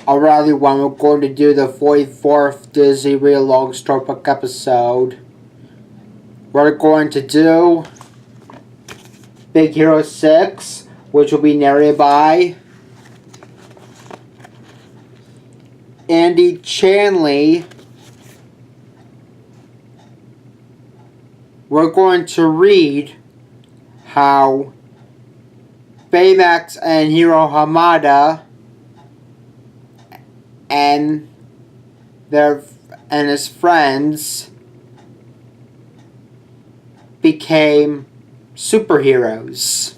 Alright everyone, we're going to do the 44th Disney Read-Along Storybook episode. We're going to do Big Hero 6, which will be narrated by Andy Chanley. We're going to read how Baymax and Hiro Hamada and his friends became superheroes.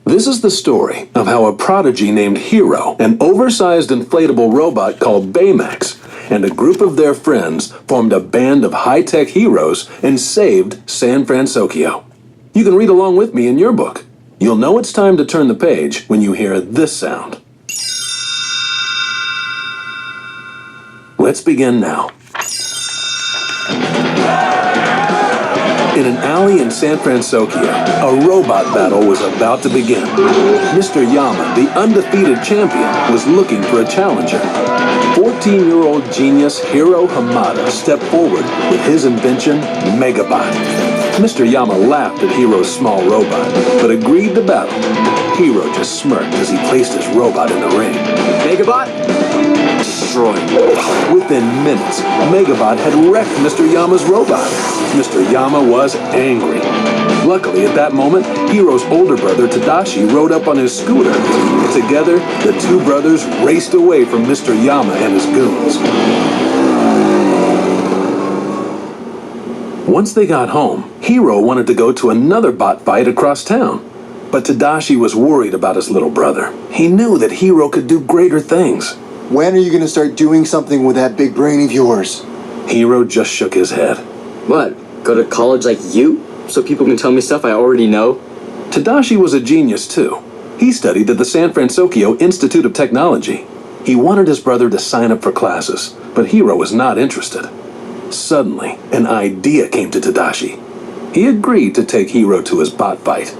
This is the story of how a prodigy named Hiro, an oversized inflatable robot called Baymax, and a group of their friends formed a band of high-tech heroes and saved San Francisco. You can read along with me in your book. You'll know it's time to turn the page when you hear this sound. Let's begin now. In an alley in San Francisco, a robot battle was about to begin. Mr. Yama, the undefeated champion, was looking for a challenger. 14-year-old genius Hiro Hamada stepped forward with his invention, Megabot. Mr. Yama laughed at Hiro's small robot, but agreed to battle. Hiro just smirked as he placed his robot in the ring. Megabot? Destroyed. Within minutes, Megabot had wrecked Mr. Yama's robot. Mr. Yama was angry. Luckily, at that moment, Hiro's older brother, Tadashi, rode up on his scooter. Together, the two brothers raced away from Mr. Yama and his goons. Once they got home, Hiro wanted to go to another bot fight across town. But Tadashi was worried about his little brother. He knew that Hiro could do greater things. When are you going to start doing something with that big brain of yours? Hiro just shook his head. What? Go to college like you? So people can tell me stuff I already know? Tadashi was a genius too. He studied at the San Francisco Institute of Technology. He wanted his brother to sign up for classes, but Hiro was not interested. Suddenly, an idea came to Tadashi. He agreed to take Hiro to his bot fight.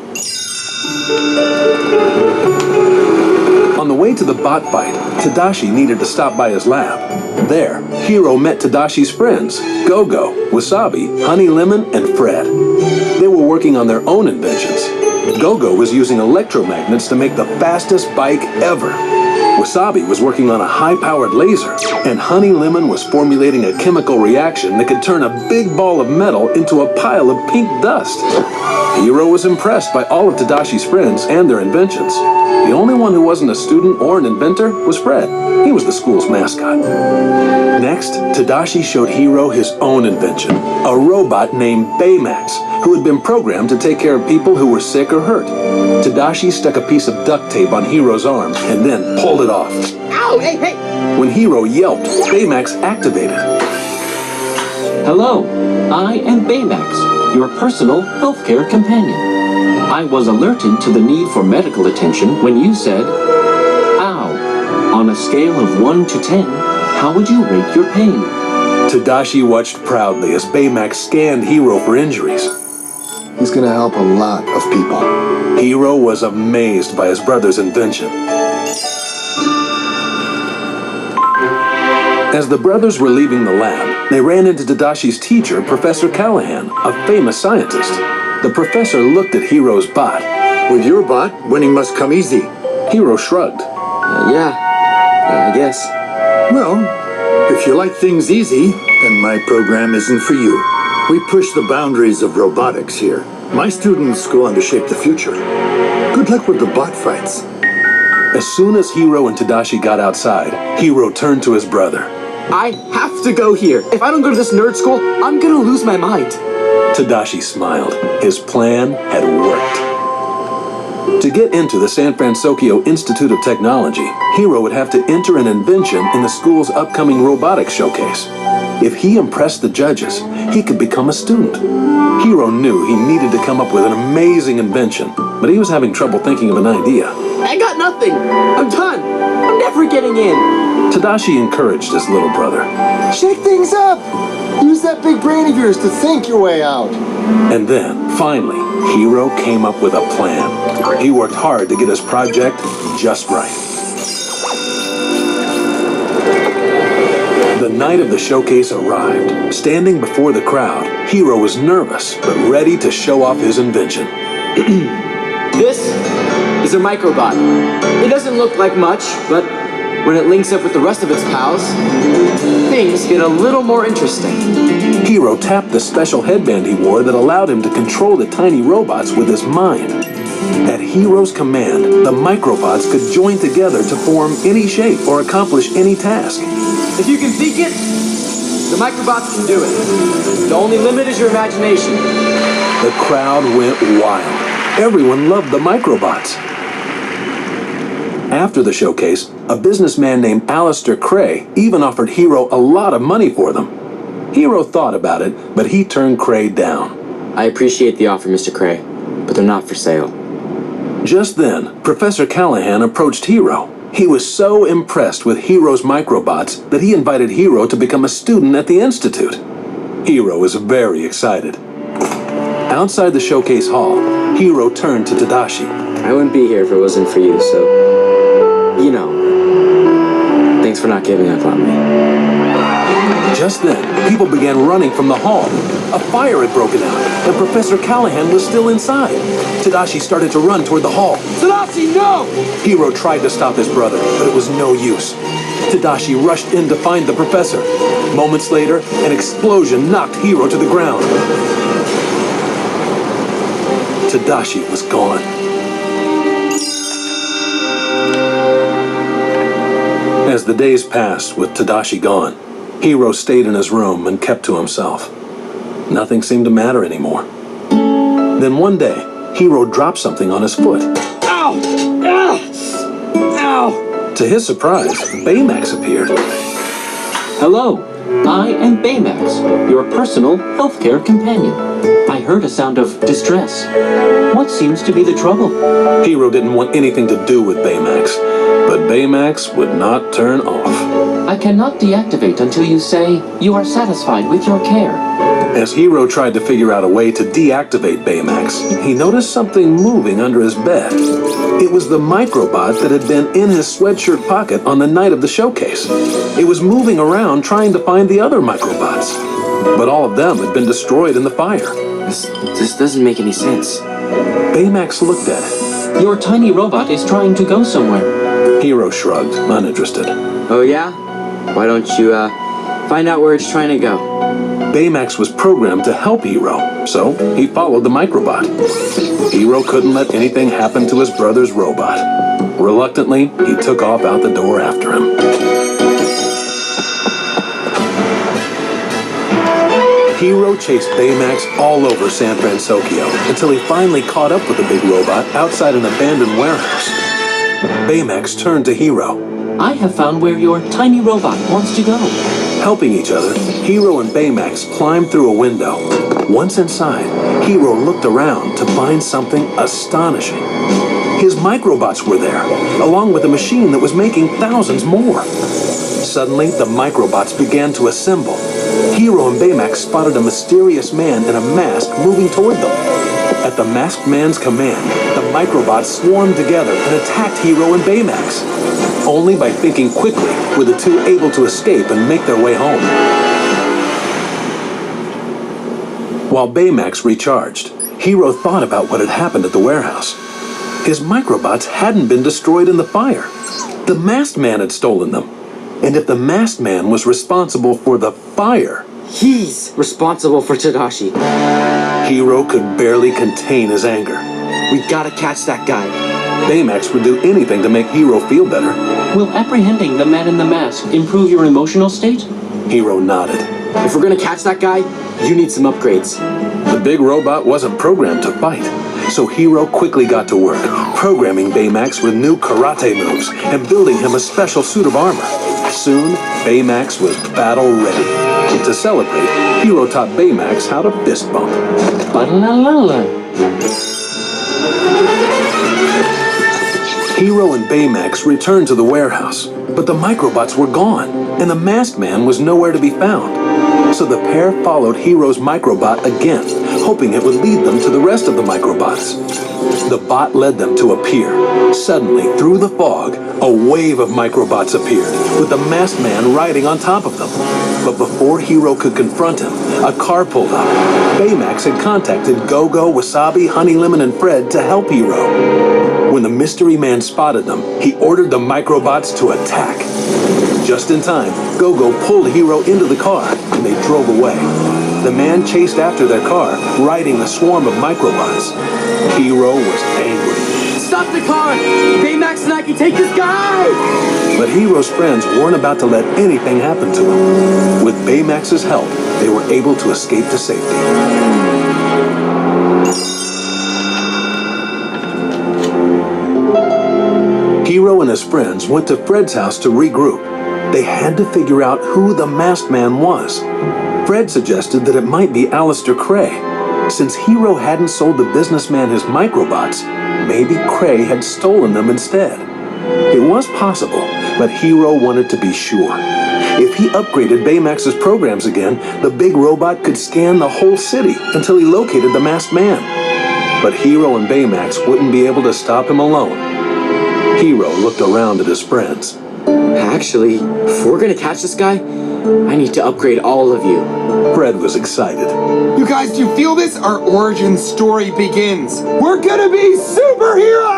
On the way to the bot fight, Tadashi needed to stop by his lab. There, Hiro met Tadashi's friends, Go-Go, Wasabi, Honey Lemon, and Fred. They were working on their own inventions. Go-Go was using electromagnets to make the fastest bike ever. Wasabi was working on a high-powered laser, and Honey Lemon was formulating a chemical reaction that could turn a big ball of metal into a pile of pink dust. Hiro was impressed by all of Tadashi's friends and their inventions. The only one who wasn't a student or an inventor was Fred. He was the school's mascot. Next, Tadashi showed Hiro his own invention, a robot named Baymax, who had been programmed to take care of people who were sick or hurt. Tadashi stuck a piece of duct tape on Hiro's arm and then pulled it off. Ow! Hey, hey! When Hiro yelped, Baymax activated. Hello, I am Baymax, your personal healthcare companion. I was alerted to the need for medical attention when you said, ow. On a scale of 1 to 10, how would you rate your pain? Tadashi watched proudly as Baymax scanned Hiro for injuries. He's going to help a lot of people. Hiro was amazed by his brother's invention. As the brothers were leaving the lab, they ran into Tadashi's teacher, Professor Callahan, a famous scientist. The professor looked at Hiro's bot. With your bot, winning must come easy. Hiro shrugged. I guess. Well, if you like things easy, then my program isn't for you. We push the boundaries of robotics here. My students go on to shape the future. Good luck with the bot fights. As soon as Hiro and Tadashi got outside, Hiro turned to his brother. I have to go here. If I don't go to this nerd school, I'm gonna lose my mind. Tadashi smiled. His plan had worked. To get into the San Francisco Institute of Technology, Hiro would have to enter an invention in the school's upcoming robotics showcase. If he impressed the judges, he could become a student. Hiro knew he needed to come up with an amazing invention, but he was having trouble thinking of an idea. I got nothing. I'm done. I'm never getting in. Tadashi encouraged his little brother. Shake things up! Use that big brain of yours to think your way out. And then, finally, Hero came up with a plan. He worked hard to get his project just right. The night of the showcase arrived. Standing before the crowd, Hero was nervous but ready to show off his invention. This is a microbot. It doesn't look like much, but when it links up with the rest of its pals, things get a little more interesting. Hero tapped the special headband he wore that allowed him to control the tiny robots with his mind. At Hero's command, the microbots could join together to form any shape or accomplish any task. If you can think it, the microbots can do it. The only limit is your imagination. The crowd went wild. Everyone loved the microbots. After the showcase, a businessman named Alistair Cray even offered Hero a lot of money for them. Hero thought about it, but he turned Cray down. I appreciate the offer, Mr. Cray, but they're not for sale. Just then, Professor Callahan approached Hero. He was so impressed with Hero's microbots that he invited Hero to become a student at the Institute. Hero was very excited. Outside the showcase hall, Hero turned to Tadashi. I wouldn't be here if it wasn't for you, so... you know. Thanks for not giving up on me. Just then, people began running from the hall. A fire had broken out, and Professor Callahan was still inside. Tadashi started to run toward the hall. Tadashi, no! Hero tried to stop his brother, but it was no use. Tadashi rushed in to find the professor. Moments later, an explosion knocked Hero to the ground. Tadashi was gone. As the days passed with Tadashi gone, Hero stayed in his room and kept to himself. Nothing seemed to matter anymore. Then one day, Hero dropped something on his foot. Ow! Ah! Ow! To his surprise, Baymax appeared. Hello, I am Baymax, your personal healthcare companion. I heard a sound of distress. What seems to be the trouble? Hero didn't want anything to do with Baymax, but Baymax would not turn off. I cannot deactivate until you say you are satisfied with your care. As Hero tried to figure out a way to deactivate Baymax, he noticed something moving under his bed. It was the microbot that had been in his sweatshirt pocket on the night of the showcase. It was moving around trying to find the other microbots, but all of them had been destroyed in the fire. This doesn't make any sense. Baymax looked at it. Your tiny robot is trying to go somewhere. Hero shrugged, uninterested. Oh yeah? Why don't you, find out where it's trying to go? Baymax was programmed to help Hero, so he followed the microbot. Hero couldn't let anything happen to his brother's robot. Reluctantly, he took off out the door after him. Hero chased Baymax all over San Francisco until he finally caught up with the big robot outside an abandoned warehouse. Baymax turned to Hero. I have found where your tiny robot wants to go. Helping each other, Hero and Baymax climbed through a window. Once inside, Hero looked around to find something astonishing. His microbots were there, along with a machine that was making thousands more. Suddenly, the microbots began to assemble. Hero and Baymax spotted a mysterious man in a mask moving toward them. At the masked man's command, the microbots swarmed together and attacked Hero and Baymax. Only by thinking quickly were the two able to escape and make their way home. While Baymax recharged, Hero thought about what had happened at the warehouse. His microbots hadn't been destroyed in the fire. The masked man had stolen them. And if the masked man was responsible for the fire, He's responsible for Tadashi. Hero could barely contain his anger. We gotta catch that guy. Baymax would do anything to make Hero feel better. Will apprehending the man in the mask improve your emotional state? Hero nodded. If we're gonna catch that guy, you need some upgrades. The big robot wasn't programmed to fight, so Hero quickly got to work, programming Baymax with new karate moves and building him a special suit of armor. Soon, Baymax was battle ready. To celebrate, Hero taught Baymax how to fist bump. Ba-la-la-la. Hero and Baymax returned to the warehouse, but the microbots were gone, and the masked man was nowhere to be found. So the pair followed Hero's microbot again, hoping it would lead them to the rest of the microbots. The bot led them to a pier. Suddenly, through the fog, a wave of microbots appeared, with the masked man riding on top of them. But before Hero could confront him, a car pulled up. Baymax had contacted Go-Go, Wasabi, Honey Lemon, and Fred to help Hero. When the mystery man spotted them, he ordered the microbots to attack. Just in time, Go-Go pulled Hero into the car, and they drove away. The man chased after their car, riding a swarm of microbots. Hero was angry. Stop the car! Baymax and I can take this guy! But Hero's friends weren't about to let anything happen to him. With Baymax's help, they were able to escape to safety. Hero and his friends went to Fred's house to regroup. They had to figure out who the masked man was. Fred suggested that it might be Alistair Cray. Since Hero hadn't sold the businessman his microbots, maybe Cray had stolen them instead. It was possible, but Hero wanted to be sure. If he upgraded Baymax's programs again, the big robot could scan the whole city until he located the masked man. But Hero and Baymax wouldn't be able to stop him alone. Hero looked around at his friends. Actually, if we're gonna catch this guy, I need to upgrade all of you. Fred was excited. You guys, do you feel this? Our origin story begins. We're gonna be superheroes!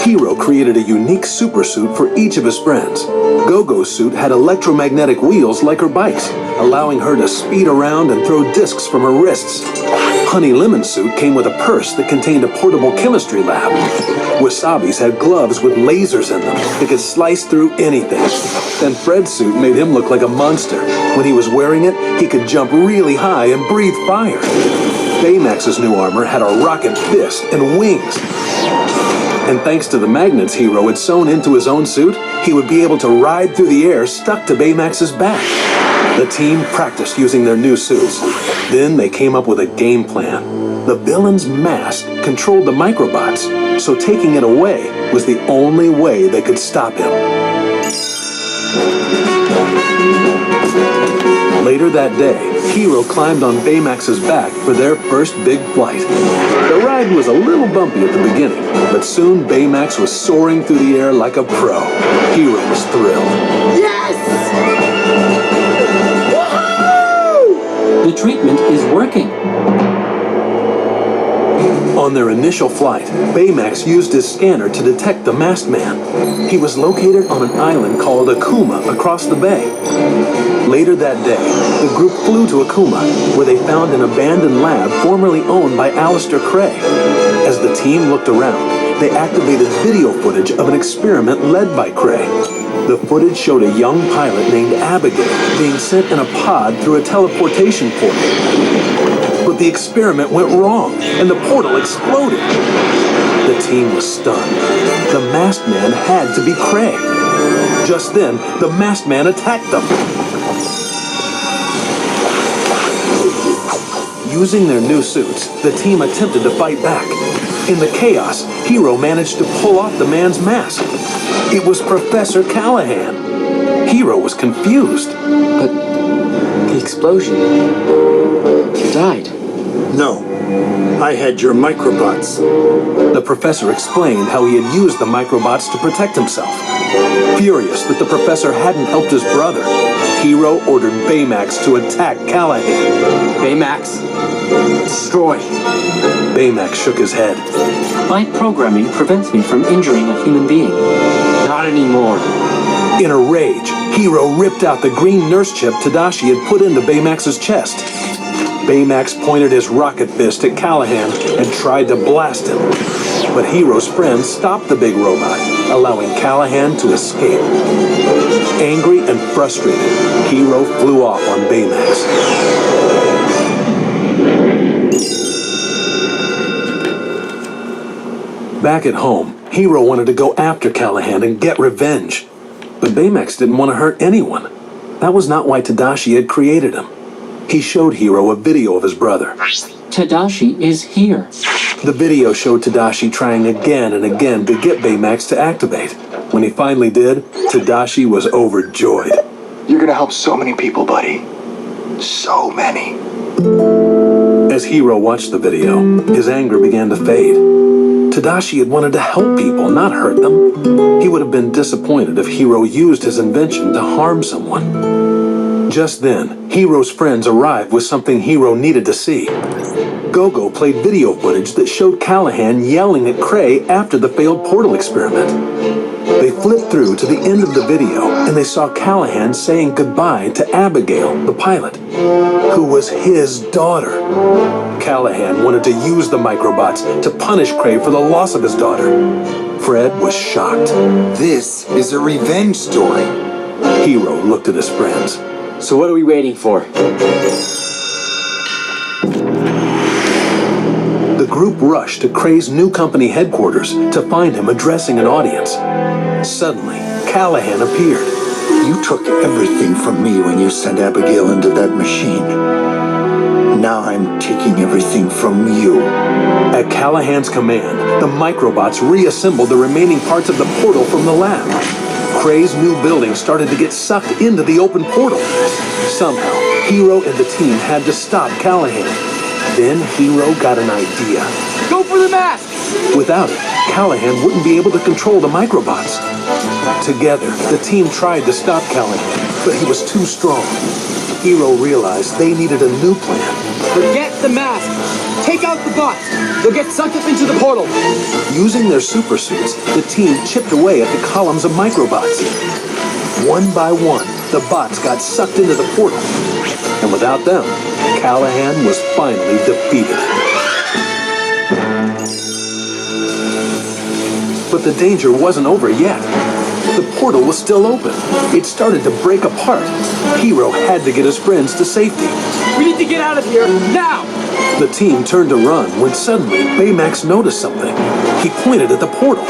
Hero created a unique supersuit for each of his friends. Go-Go's suit had electromagnetic wheels like her bikes, allowing her to speed around and throw discs from her wrists. Honey Lemon's suit came with a purse that contained a portable chemistry lab. Wasabi's had gloves with lasers in them that could slice through anything. And Fred's suit made him look like a monster. When he was wearing it, he could jump really high and breathe fire. Baymax's new armor had a rocket fist and wings. And thanks to the magnets Hero had sewn into his own suit, he would be able to ride through the air stuck to Baymax's back. The team practiced using their new suits. Then they came up with a game plan. The villain's mask controlled the microbots, so taking it away was the only way they could stop him. Later that day, Hero climbed on Baymax's back for their first big flight. The ride was a little bumpy at the beginning, but soon Baymax was soaring through the air like a pro. Hero was thrilled. Yes! The treatment is working. On their initial flight, Baymax used his scanner to detect the masked man. He was located on an island called Akuma across the bay. Later that day, the group flew to Akuma, where they found an abandoned lab formerly owned by Alistair Cray. As the team looked around, they activated video footage of an experiment led by Cray. The footage showed a young pilot named Abigail being sent in a pod through a teleportation portal. But the experiment went wrong, and the portal exploded. The team was stunned. The masked man had to be Cray. Just then, the masked man attacked them. Using their new suits, the team attempted to fight back. In the chaos, Hero managed to pull off the man's mask. It was Professor Callahan. Hero was confused. But the explosion... You died. No, I had your microbots. The professor explained how he had used the microbots to protect himself. Furious that the professor hadn't helped his brother, Hero ordered Baymax to attack Callahan. Baymax, destroy. Baymax shook his head. My programming prevents me from injuring a human being. Not anymore. In a rage, Hero ripped out the green nurse chip Tadashi had put into Baymax's chest. Baymax pointed his rocket fist at Callahan and tried to blast him. But Hero's friends stopped the big robot, allowing Callahan to escape. Angry and frustrated, Hero flew off on Baymax. Back at home, Hero wanted to go after Callahan and get revenge. But Baymax didn't want to hurt anyone. That was not why Tadashi had created him. He showed Hero a video of his brother. Tadashi is here. The video showed Tadashi trying again and again to get Baymax to activate. When he finally did, Tadashi was overjoyed. You're gonna help so many people, buddy. So many. As Hiro watched the video, his anger began to fade. Tadashi had wanted to help people, not hurt them. He would have been disappointed if Hiro used his invention to harm someone. Just then, Hiro's friends arrived with something Hiro needed to see. Gogo played video footage that showed Callahan yelling at Cray after the failed portal experiment. They flipped through to the end of the video, and they saw Callahan saying goodbye to Abigail, the pilot, who was his daughter. Callahan wanted to use the microbots to punish Cray for the loss of his daughter. Fred was shocked. This is a revenge story. Hiro looked at his friends. So what are we waiting for? The group rushed to Cray's new company headquarters to find him addressing an audience. Suddenly, Callahan appeared. You took everything from me when you sent Abigail into that machine. Now I'm taking everything from you. At Callahan's command, the microbots reassembled the remaining parts of the portal from the lab. Cray's new building started to get sucked into the open portal. Somehow, Hiro and the team had to stop Callahan. Then Hiro got an idea. Go for the mask! Without it, Callahan wouldn't be able to control the microbots. Together, the team tried to stop Callahan, but he was too strong. Hiro realized they needed a new plan. Forget the mask! Take out the bots! They'll get sucked up into the portal! Using their super suits, the team chipped away at the columns of microbots. One by one, the bots got sucked into the portal. And without them, Callahan was finally defeated. But the danger wasn't over yet. The portal was still open. It started to break apart. Hiro had to get his friends to safety. We need to get out of here, now! The team turned to run when suddenly Baymax noticed something. He pointed at the portal.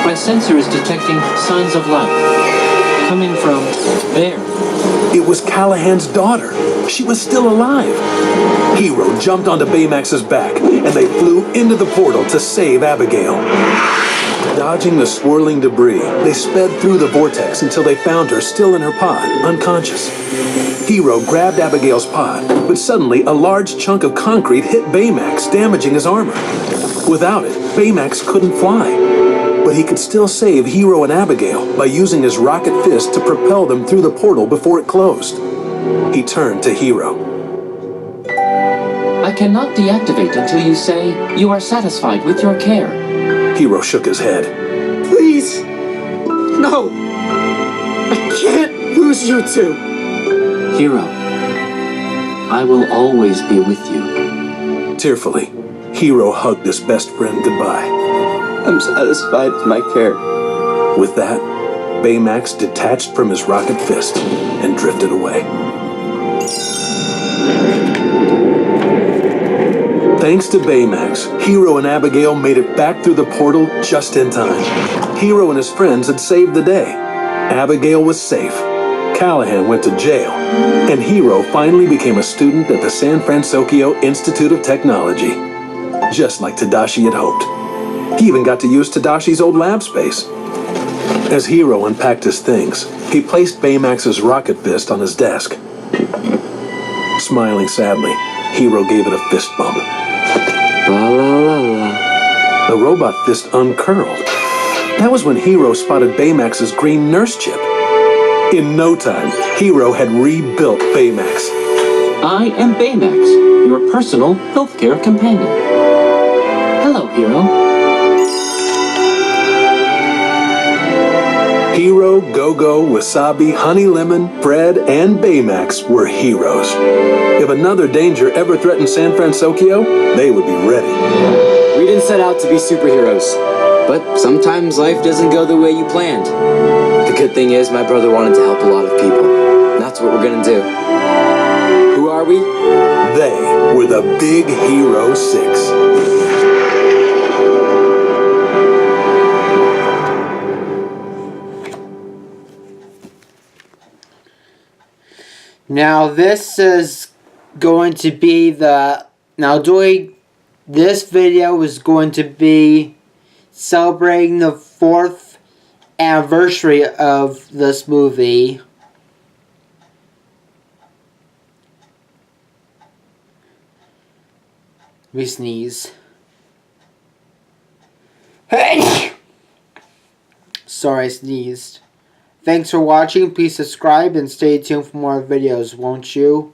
My sensor is detecting signs of life. Coming from there. It was Callahan's daughter. She was still alive. Hiro jumped onto Baymax's back, and they flew into the portal to save Abigail. Dodging the swirling debris, they sped through the vortex until they found her still in her pod, unconscious. Hiro grabbed Abigail's pod, but suddenly a large chunk of concrete hit Baymax, damaging his armor. Without it, Baymax couldn't fly. But he could still save Hiro and Abigail by using his rocket fist to propel them through the portal before it closed. He turned to Hiro. I cannot deactivate until you say you are satisfied with your care. Hiro shook his head. Please! No! I can't lose you two! Hiro, I will always be with you. Tearfully, Hiro hugged his best friend goodbye. I'm satisfied with my care. With that, Baymax detached from his rocket fist and drifted away. Thanks to Baymax, Hiro and Abigail made it back through the portal just in time. Hiro and his friends had saved the day. Abigail was safe. Callahan went to jail. And Hiro finally became a student at the San Francisco Institute of Technology. Just like Tadashi had hoped. He even got to use Tadashi's old lab space. As Hiro unpacked his things, he placed Baymax's rocket fist on his desk. Smiling sadly, Hiro gave it a fist bump. La la la la. The robot fist uncurled. That was when Hiro spotted Baymax's green nurse chip. In no time, Hiro had rebuilt Baymax. I am Baymax, your personal healthcare companion. Hello, Hiro. Hiro, Gogo, Wasabi, Honey Lemon, Fred, and Baymax were heroes. If another danger ever threatened San Francisco, they would be ready. We didn't set out to be superheroes, but sometimes life doesn't go the way you planned. The good thing is my brother wanted to help a lot of people. That's what we're gonna do. Who are we? They were the Big Hero 6. Now this is going to be this video is going to be celebrating the 4th anniversary of this movie. me sneeze. Sorry, I sneezed. Thanks for watching. Please subscribe and stay tuned for more videos, won't you?